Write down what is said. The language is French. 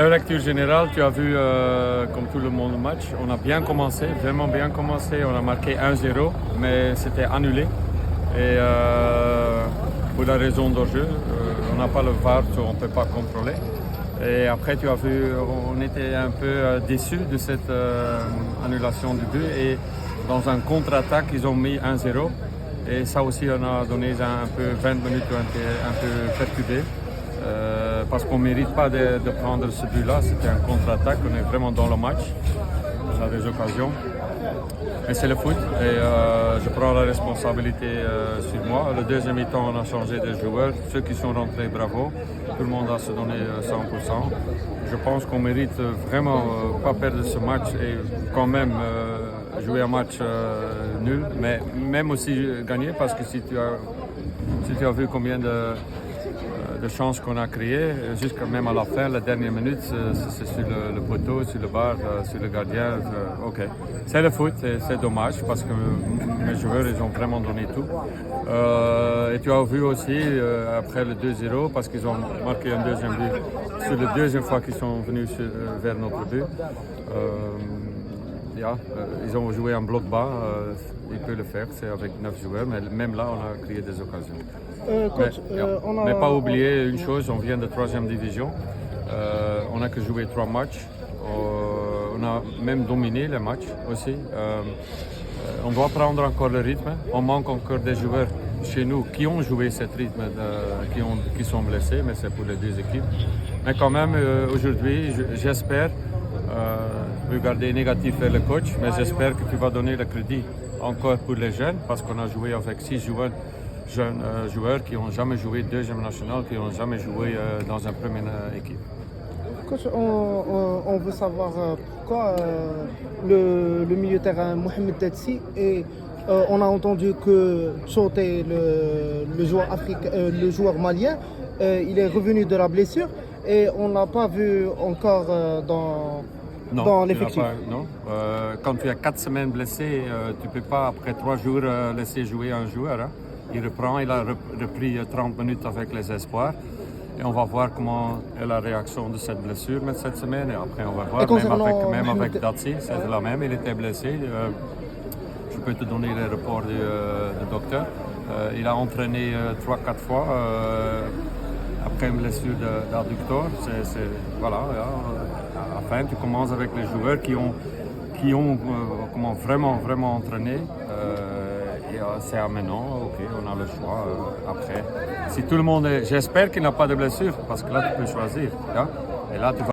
lecture générale, tu as vu comme tout le monde le match. On a bien commencé, vraiment bien commencé. On a marqué 1-0, mais c'était annulé. Et pour la raison d'enjeu, on n'a pas le VAR, on ne peut pas contrôler. Et après, tu as vu, on était un peu déçus de cette annulation du but. Et dans un contre-attaque, ils ont mis 1-0. Et ça aussi, on a donné un peu 20 minutes un peu perturbé. Parce qu'on ne mérite pas de prendre ce but-là. C'était un contre-attaque, on est vraiment dans le match. On a des occasions. Mais c'est le foot et je prends la responsabilité sur moi. Le deuxième mi-temps, on a changé de joueurs. Ceux qui sont rentrés, bravo. Tout le monde a se donné 100%. Je pense qu'on mérite vraiment pas perdre ce match et quand même jouer un match nul, mais même aussi gagner parce que si tu as vu combien de chances qu'on a créées, jusqu'à même à la fin, la dernière minute, c'est sur le poteau, sur le bar, sur le gardien. Ok, c'est le foot, c'est dommage parce que mes joueurs, ils ont vraiment donné tout. Et tu as vu aussi, après le 2-0, parce qu'ils ont marqué un deuxième but, c'est la deuxième fois qu'ils sont venus vers notre but. Ils ont joué en bloc bas, ils peuvent le faire, c'est avec 9 joueurs, mais même là, on a créé des occasions. Mais pas oublier une chose, on vient de 3e division, on n'a que joué 3 matchs, on a même dominé les matchs aussi. On doit prendre encore le rythme, on manque encore des joueurs chez nous qui ont joué ce rythme, qui sont blessés, mais c'est pour les deux équipes. Mais quand même, aujourd'hui, j'espère, je veux garder négatif vers le coach, mais j'espère que tu vas donner le crédit encore pour les jeunes, parce qu'on a joué avec 6 jeunes joueurs qui n'ont jamais joué deuxième national, qui n'ont jamais joué dans une première équipe. Coach, on veut savoir pourquoi le milieu de terrain Mohamed Tetsi et on a entendu que Tchoté, le joueur malien, il est revenu de la blessure et on n'a pas vu encore dans l'effectif. Non, quand tu as 4 semaines blessé, tu ne peux pas après 3 jours laisser jouer un joueur. Hein. Il reprend, il a repris 30 minutes avec les espoirs. Et on va voir comment est la réaction de cette blessure cette semaine. Et après, on va voir, même avec Datsi, c'est la même, il était blessé. Je peux te donner le rapport du docteur. Il a entraîné 3-4 fois après une blessure d'adducteur. Voilà, à la fin, tu commences avec les joueurs qui ont vraiment entraîné. C'est à maintenant, ok, on a le choix après. Si tout le monde j'espère qu'il n'a pas de blessure, parce que là tu peux choisir. Hein? Et là tu vas